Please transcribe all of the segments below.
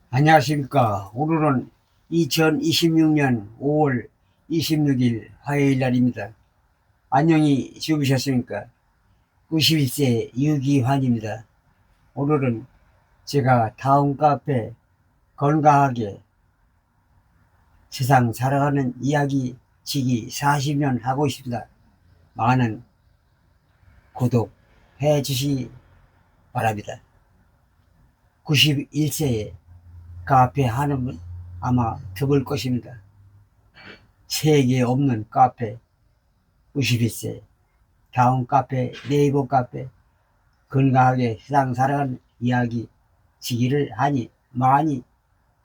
안녕하십니까. 오늘은 2026년 5월 26일 화요일 날입니다. 안녕히 주무셨습니까? 91세 유기환입니다. 오늘은 제가 다음 카페 건강하게 세상 살아가는 이야기 지기 40년 하고 있습니다. 많은 구독해 주시기 바랍니다. 91세에 카페 하는 분 아마 드물 것입니다. 세계에 없는 카페 91세 다음 카페 네이버 카페 건강하게 세상 살아가는 이야기 지기를 하니 많이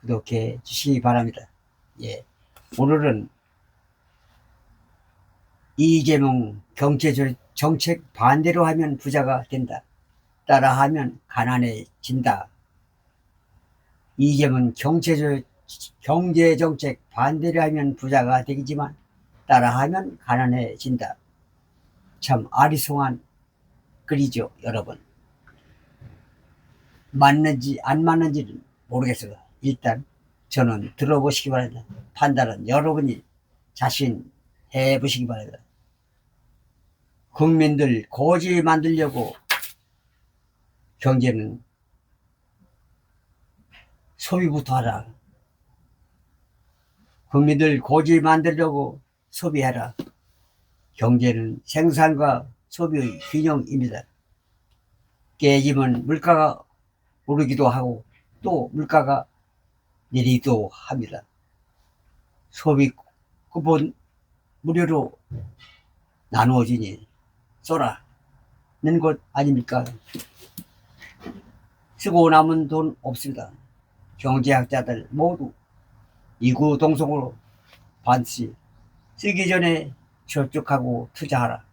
구독해 주시기 바랍니다. 예, 오늘은 이재명 경제 정책 반대로 하면 부자가 된다. 따라하면 가난해진다. 이재명 경제 정책 반대로 하면 부자가 되겠지만 따라하면 가난해진다. 참 아리송한 글이죠, 여러분. 맞는지 안 맞는지는 모르겠어요. 일단 저는 들어보시기 바랍니다. 판단은 여러분이 자신 해보시기 바랍니다. 국민들 고지 만들려고 경제는 소비부터 하라. 국민들 고지 만들려고 소비하라. 경제는 생산과 소비의 균형입니다. 깨지면 물가가 오르기도 하고 또 물가가 내리기도 합니다. 소비 쿠폰 무료로 나누어지니 쏘라는 것 아닙니까? 쓰고 남은 돈 없습니다. 경제학자들 모두 이구동성으로 반드시 쓰기 전에 저축하고 투자하라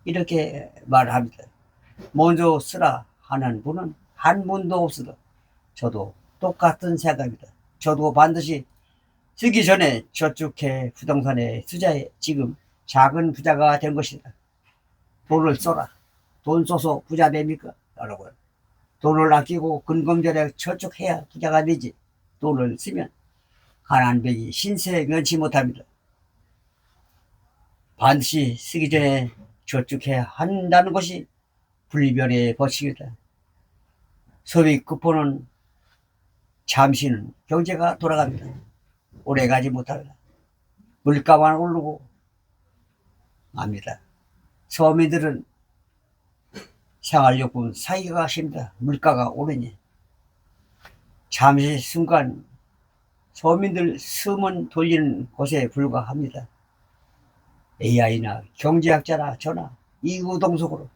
이렇게 말합니다. 먼저 쓰라 하는 분은 한 분도 없어도 저도 똑같은 생각입니다. 저도 반드시 쓰기 전에 저축해 부동산에 투자해 지금 작은 부자가 된 것이다. 돈을 써라. 돈 써서 부자 됩니까? 여러분. 돈을 아끼고 근검절약 저축해야 부자가 되지. 돈을 쓰면 가난뱅이 신세 면치 못합니다. 반드시 쓰기 전에 저축해야 한다는 것이 불변의 법칙이다. 소비 쿠폰은 잠시는 경제가 돌아갑니다. 오래가지 못합니다. 물가만 오르고 맙니다. 서민들은 생활용품 사기가 힘들다. 물가가 오르니 잠시 순간 서민들 숨은 돌리는 곳에 불과합니다. AI나 경제학자나 저나 이구동성으로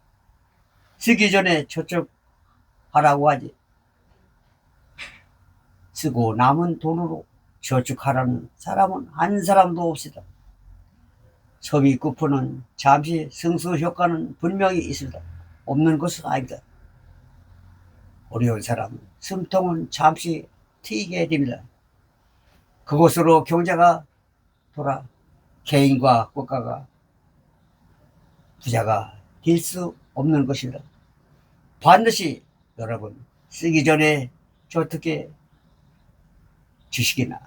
쓰기 전에 저축하라고 하지 쓰고 남은 돈으로 저축하라는 사람은 한 사람도 없습니다. 소비 쿠폰은 잠시 승수 효과는 분명히 있습니다. 없는 것은 아닙니다. 어려운 사람 숨통은 잠시 트이게 됩니다. 그것으로 경제가 돌아 개인과 국가가 부자가 될 수 없는 것입니다. 반드시 여러분 쓰기 전에 저축해 주식이나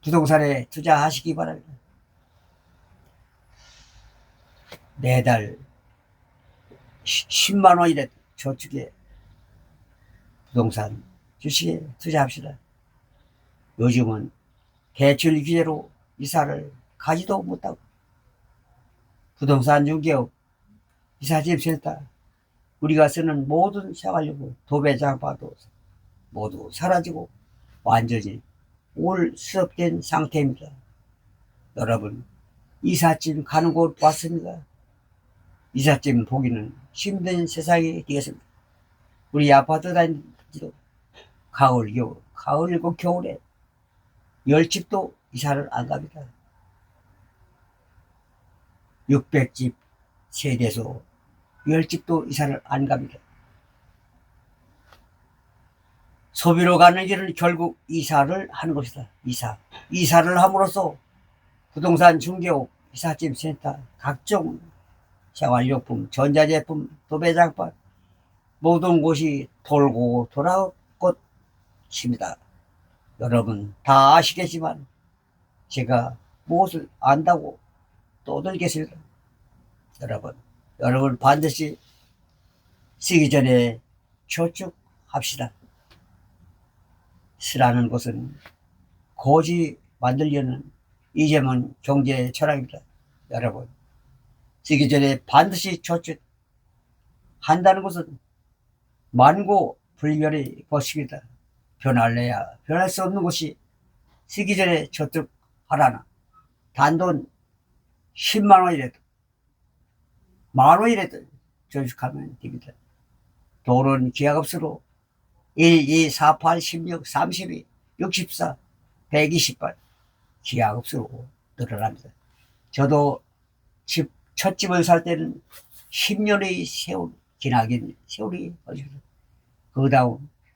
부동산에 투자하시기 바랍니다. 매달 10만 원이라도 저축해 부동산 주식에 투자합시다. 요즘은 대출 규제로 이사를 가지도 못하고 부동산 중개업 이사집센터 우리가 쓰는 모든 생활용품 도배장바도 모두 사라지고 완전히 올 수업된 상태입니다. 여러분 이삿짐 가는 곳 왔습니까? 이삿짐 보기는 힘든 세상이 되겠습니다. 우리 아파트 다니지도 가을이고 겨울에 10집도 이사를 안 갑니다. 600집 세대소 10집도 이사를 안 갑니다. 소비로 가는 길은 결국 이사를 하는 것이다. 이사를 함으로써 부동산 중개업 이삿짐 센터 각종 생활용품 전자제품 도배장판 모든 곳이 돌고 돌아올 것입니다. 여러분 다 아시겠지만 제가 무엇을 안다고 떠들겠습니다. 여러분 반드시 쓰기 전에 저축합시다. 쓰라는 것은 고지 만들려는 이재문 경제 철학입니다. 여러분 쓰기 전에 반드시 저축한다는 것은 만고불변의 것입니다. 변할래야 변할 수 없는 것이 쓰기 전에 저축하라나 단돈 10만 원이라도 만 원이라도 저축하면 됩니다. 돈은 기하급수로 1, 2, 4, 8, 16, 32, 64, 128 기하급수로 늘어납니다. 저도 첫 집을 살 때는 10년의 기나긴 세월이 걸렸어요. 그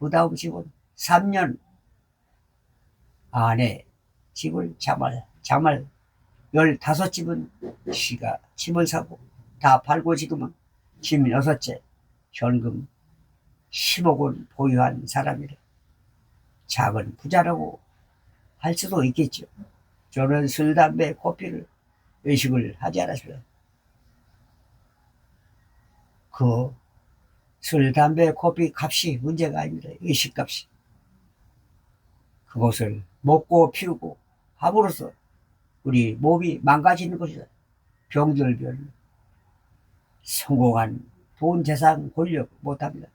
다음 집은 3년 안에 집을 자말 15집은 시가 집을 사고 다 팔고 지금은 집 6채 현금 10억 원 보유한 사람이라 작은 부자라고 할 수도 있겠죠. 저는 술, 담배, 커피를 의식을 하지 않았습니다. 그 술, 담배, 커피 값이 문제가 아닙니다. 의식값이. 그것을 먹고 피우고 함으로써 우리 몸이 망가지는 것이다. 병들별 성공한 돈, 재산, 권력 못합니다.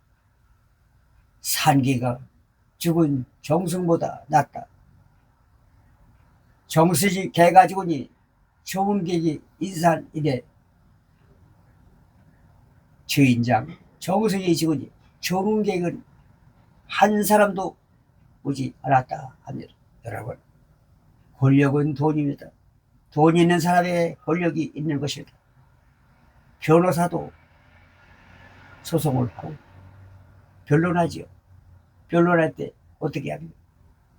산기가 죽은 정승보다 낫다. 정수지 개가 죽으니 좋은 객이 인산이래. 주인장 정승이 죽으니 좋은 객은 한 사람도 오지 않았다 합니다. 여러분 권력은 돈입니다. 돈 있는 사람에게 권력이 있는 것입니다. 변호사도 소송을 하고 변론하지요. 변론할 때 어떻게 합니까?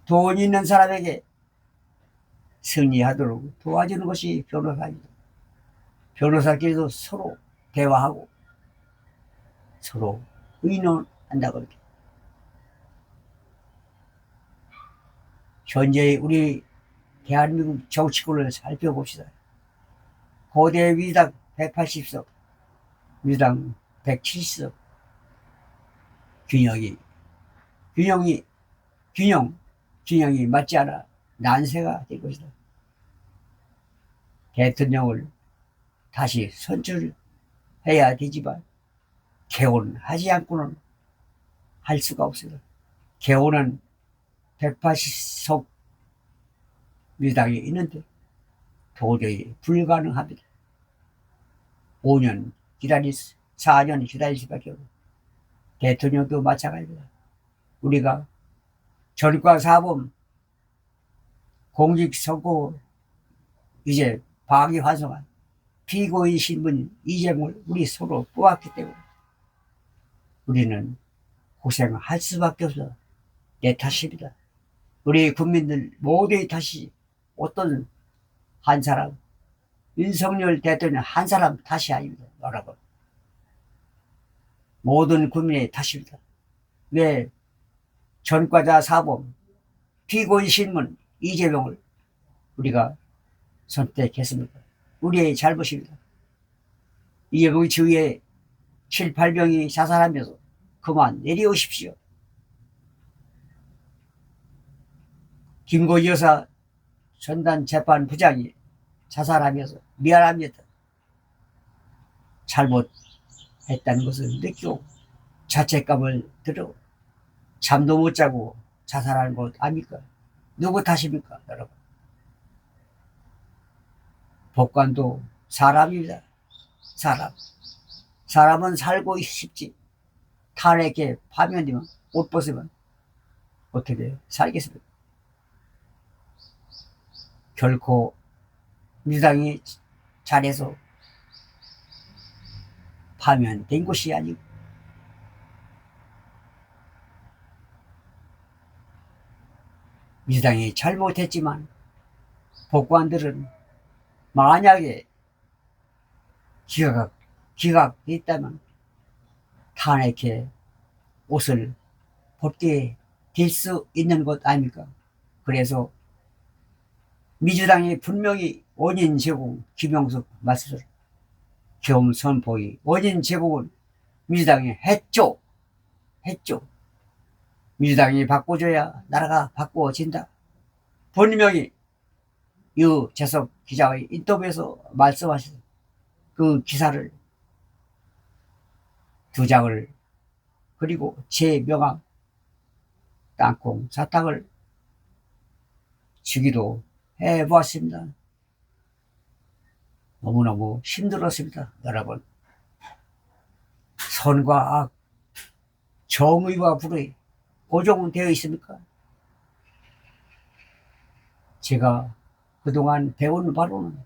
돈 있는 사람에게 승리하도록 도와주는 것이 변호사입니다. 변호사끼리도 서로 대화하고 서로 의논한다고 그렇게. 현재 우리 대한민국 정치권을 살펴봅시다. 고대 민주당 180석, 민주당 170석. 균형이 맞지 않아 난세가 될 것이다. 대통령을 다시 선출해야 되지만 개헌하지 않고는 할 수가 없습니다. 개헌은 180석 민주당이 있는데 도저히 불가능합니다. 4년 기다릴 4년 기다릴 수밖에 없고 대통령도 마찬가지입니다. 우리가 전과사범 공직선거 이제 파기환송한 피고인 신분 이재명을 우리 서로 뽑았기 때문에 우리는 고생할 수밖에 없어. 내 탓입니다. 우리 국민들 모두의 탓이 어떤 한 사람, 윤석열 대통령 한 사람 탓이 아닙니다. 여러분 모든 국민의 탓입니다. 왜 전과자 사범 피고인 신문 이재명을 우리가 선택했습니까? 우리의 잘못입니다. 이재명의 주위에 7, 8명이 자살하면서 그만 내려오십시오. 김건희 여사 전단 재판 부장이 자살하면서 미안합니다. 잘못했다는 것을 느끼고 자책감을 들어 잠도 못 자고 자살하는 것 아닙니까? 누구 탓입니까, 여러분? 법관도 사람입니다. 사람은 살고 싶지. 탄핵에 파면되면 옷 벗으면 어떻게 살겠습니까? 결코 민주당이 잘해서 파면된 것이 아니고 민주당이 잘못했지만 법관들은 만약에 기각이 있다면 탄핵해 옷을 벗게 될 수 있는 것 아닙니까? 그래서 민주당이 분명히 원인 제공, 김영석 말씀을 겸 선포의 원인 제공은 민주당이 했죠. 민주당이 바꿔줘야 나라가 바꿔진다. 분명히 유재석 기자의 인터뷰에서 말씀하신 그 기사를 2장을 그리고 제 명함 땅콩 사탕을 주기도 해보았습니다. 너무너무 힘들었습니다. 여러분, 선과 악, 정의와 불의 고정은 되어 있습니까? 제가 그동안 배운 바로는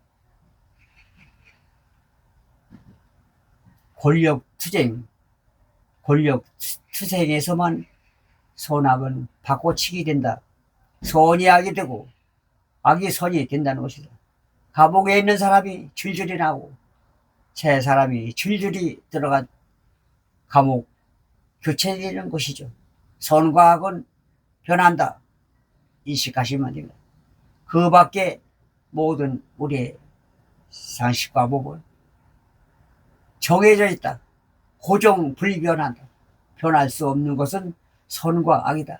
권력투쟁에서만 선악은 바꿔치기 된다. 선이 악이 되고 악이 선이 된다는 것이다. 감옥에 있는 사람이 줄줄이 나오고 새 사람이 줄줄이 들어가 감옥 교체되는 것이죠. 선과 악은 변한다. 인식하시면 됩니다. 그 밖에 모든 우리의 상식과 법은 정해져 있다. 고정 불변한다. 변할 수 없는 것은 선과 악이다.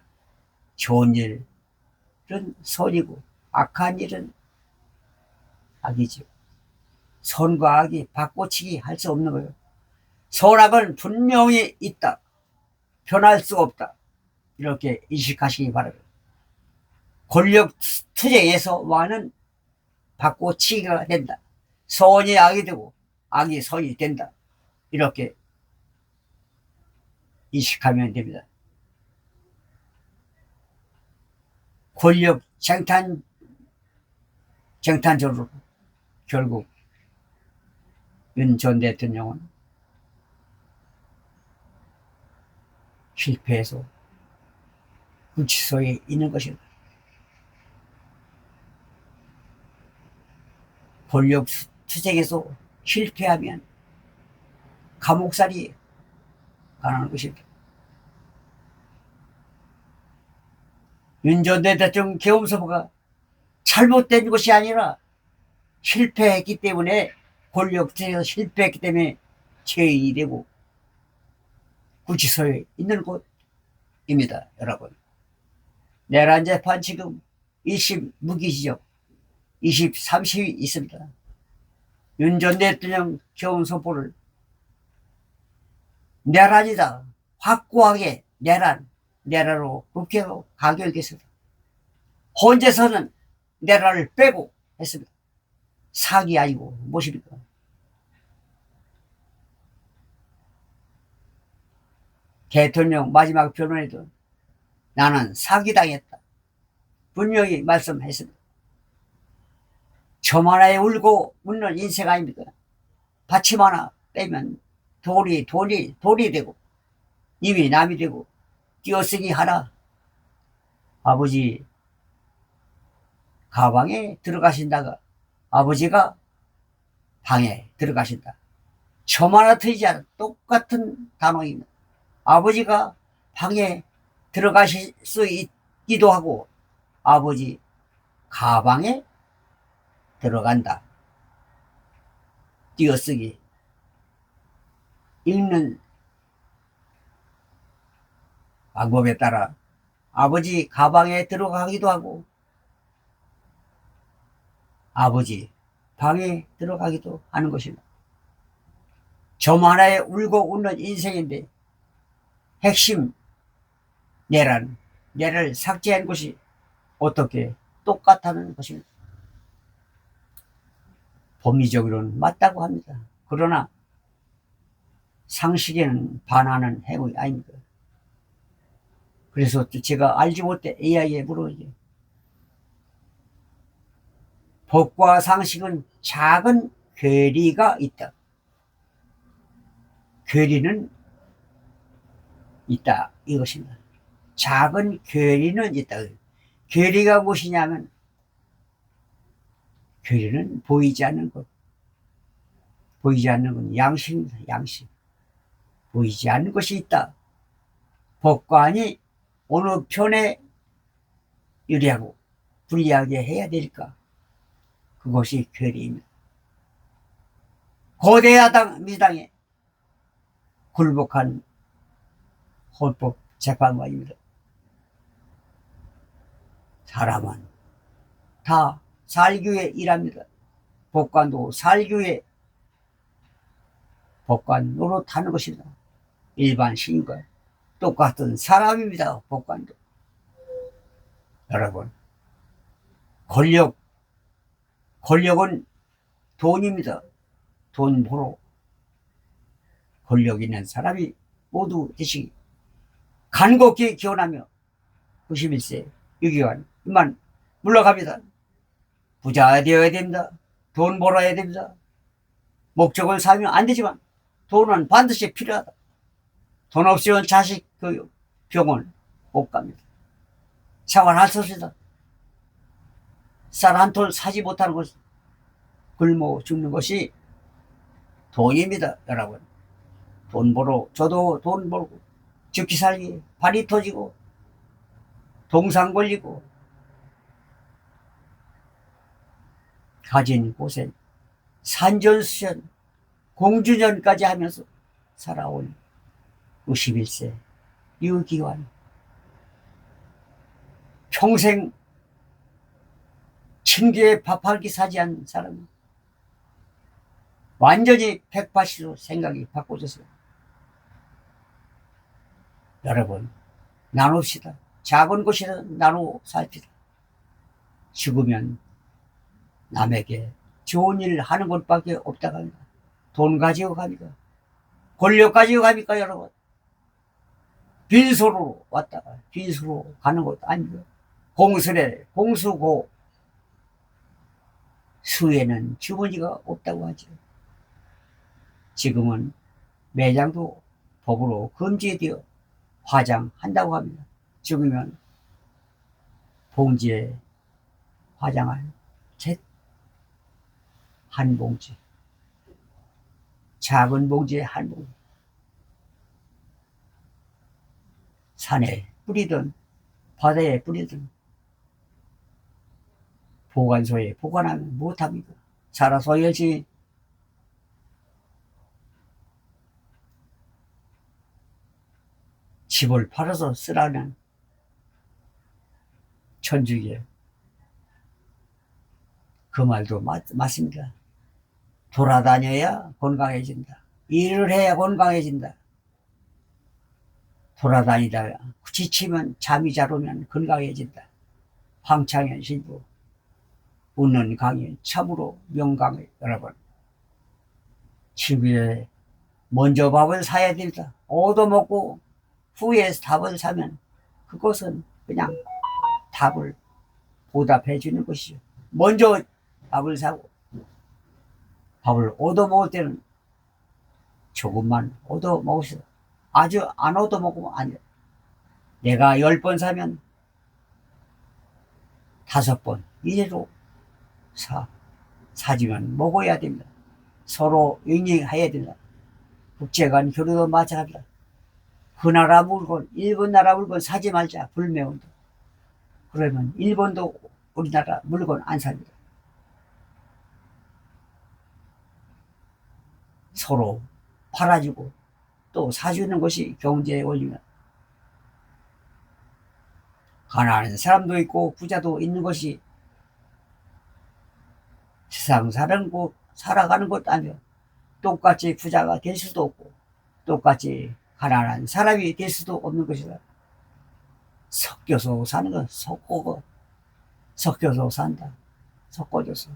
좋은 일은 선이고 악한 일은 악이죠. 선과 악이 바꿔치기 할 수 없는 거예요. 선악은 분명히 있다. 변할 수 없다. 이렇게 인식하시기 바랍니다. 권력 투쟁에서 와는 바꿔치기가 된다. 선이 악이 되고 악이 선이 된다. 이렇게 인식하면 됩니다. 권력 쟁탄전으로 결국 윤 전 대통령은 실패해서 구치소에 있는 것입니다. 권력 투쟁에서 실패하면 감옥살이 가능한 것입니다. 윤 전 대통령 계엄선포가 잘못된 것이 아니라 실패했기 때문에 권력 투쟁에서 실패했기 때문에 죄인이 되고 구치소에 있는 곳입니다. 여러분, 내란 재판 지금 1심 무기지정 20, 30이 있습니다. 윤 전 대통령 계엄선포를 내란이다. 확고하게 내란으로 국회로 가결했습니다. 혼자서는 내란을 빼고 했습니다. 사기 아니고 무엇입니까? 대통령 마지막 변론에도 나는 사기당했다. 분명히 말씀했습니다. 점 하나에 울고 웃는 인생 아닙니까? 받침 하나 빼면 돌이 되고 님이 남이 되고 띄어쓰기 하나. 아버지 가방에 들어가신다가 아버지가 방에 들어가신다. 점 하나 틀리지 않은 똑같은 단어입니다. 아버지가 방에 들어가실 수 있기도 하고 아버지 가방에 들어간다. 띄어쓰기 읽는 방법에 따라 아버지 가방에 들어가기도 하고 아버지 방에 들어가기도 하는 것입니다. 점 하나에 울고 웃는 인생인데 핵심 내를 삭제한 것이 어떻게 똑같다는 것입니다. 법리적으로는 맞다고 합니다. 그러나 상식에는 반하는 행위 아닙니까? 그래서 제가 알지 못해 AI에 물어보죠. 법과 상식은 작은 괴리가 있다. 괴리는 있다 이것입니다. 작은 괴리는 있다. 괴리가 무엇이냐면 괴리는 보이지 않는 것. 보이지 않는 건 양심입니다. 양심. 보이지 않는 것이 있다. 법관이 어느 편에 유리하고 불리하게 해야 될까? 그것이 괴리입니다. 고대 야당 민주당의 굴복한 헌법재판관입니다. 사람은 다 살기 위해 일합니다. 법관도 살기 위해 법관 노릇하는 것입니다. 일반 시민과 똑같은 사람입니다. 법관도. 여러분, 권력은 돈입니다. 돈 벌어 권력 있는 사람이 모두 되시기 간곡히 기원하며 91세 유기관 이만 물러갑니다. 부자 되어야 됩니다. 돈 벌어야 됩니다. 목적을 살면 안 되지만 돈은 반드시 필요하다. 돈 없이는 자식 교육, 병원 못 갑니다. 생활할 수 없습니다. 쌀 한 톨 사지 못하는 것, 굶어 죽는 것이 돈입니다, 여러분. 돈 벌어, 저도 돈 벌고, 죽기 살기, 발이 터지고, 동상 걸리고, 가진 고생, 산전수전, 공주년까지 하면서 살아온 91세 유기관. 평생 친구의 밥 한 끼 사지 않은 사람. 완전히 180도 생각이 바꿔졌어요. 여러분, 나눕시다. 작은 것이라 나누어 살피다. 죽으면 남에게 좋은 일 하는 것밖에 없다고 합니다. 돈 가지고 갑니까? 권력 가지고 갑니까, 여러분? 빈소로 왔다가 빈소로 가는 것도 아니고, 공설에 공수고, 수에는 주머니가 없다고 하죠. 지금은 매장도 법으로 금지되어 화장한다고 합니다. 죽으면 봉지에 화장할 한 봉지, 작은 봉지에 한 봉지, 산에 뿌리든 바다에 뿌리든 보관소에 보관하면 못합니다. 살아서 열심히 집을 팔아서 쓰라는 천주교. 그 말도 맞습니다. 돌아다녀야 건강해진다. 일을 해야 건강해진다. 돌아다니다 지치면 잠이 잘 오면 건강해진다. 황창현 신부 웃는 강의 참으로 명강의 여러분. 친구에 먼저 밥을 사야 됩니다. 얻어먹고 후에 답을 사면 그것은 그냥 답을 보답해 주는 것이죠. 먼저 밥을 사고 밥을 얻어먹을 때는 조금만 얻어먹읍시다. 아주 안 얻어먹으면 안 돼. 내가 10번 사면 5번 이대로 사주면 먹어야 됩니다. 서로 윙윙해야 됩니다. 국제간 교류도 마찬가지다. 그 나라 물건, 일본 나라 물건 사지 말자. 불매운동. 그러면 일본도 우리나라 물건 안 삽니다. 서로 팔아주고 또 사주는 것이 경제의 원리입니다. 가난한 사람도 있고 부자도 있는 것이 세상 살아가는 것도 아니고 똑같이 부자가 될 수도 없고 똑같이 가난한 사람이 될 수도 없는 것이다. 섞여서 사는 건 섞여서 산다. 섞어줘서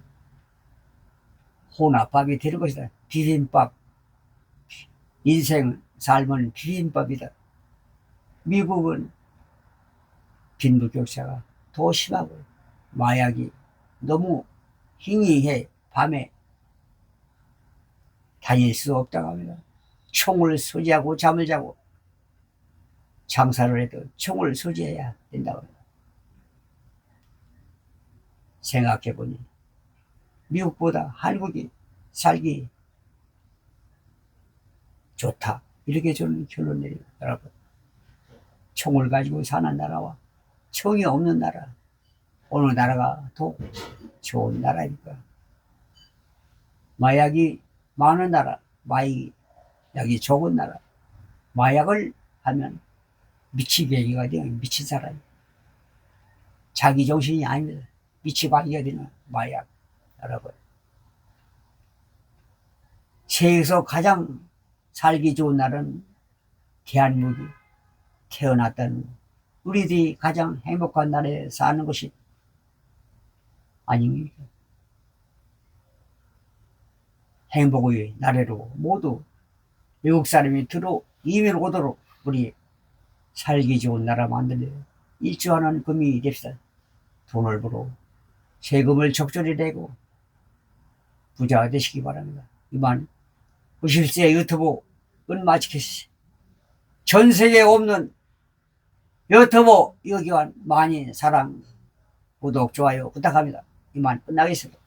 혼합밥이 되는 것이다. 비빔밥. 인생 삶은 비빔밥이다. 미국은 빈부격차가 더 심하고 마약이 너무 희미해. 밤에 다닐 수 없다고 합니다. 총을 소지하고 잠을 자고 장사를 해도 총을 소지해야 된다고 합니다. 생각해보니 미국보다 한국이 살기 좋다. 이렇게 저는 결론 내립니다. 여러분, 총을 가지고 사는 나라와 총이 없는 나라, 어느 나라가 더 좋은 나라입니까? 마약이 많은 나라, 마약이 적은 나라. 마약을 하면 미치게가 되는 미친 사람이. 자기 정신이 아닙니다. 미치광이가 되는 마약이라고요. 세계에서 가장 살기 좋은 나라는 대한민국이 태어났다는 우리들이 가장 행복한 나라에 사는 것이 아닙니까? 행복의 나라로 모두 외국 사람이 이민 오도록 우리 살기 좋은 나라 만들려 일조하는 금이 됩시다. 돈을 벌어 세금을 적절히 내고 부자가 되시기 바랍니다. 이만 90세 유튜브는 마치겠습니다. 전 세계에 없는 유튜브 여기와 많이 사랑, 구독, 좋아요 부탁합니다. 이만 끝나겠습니다.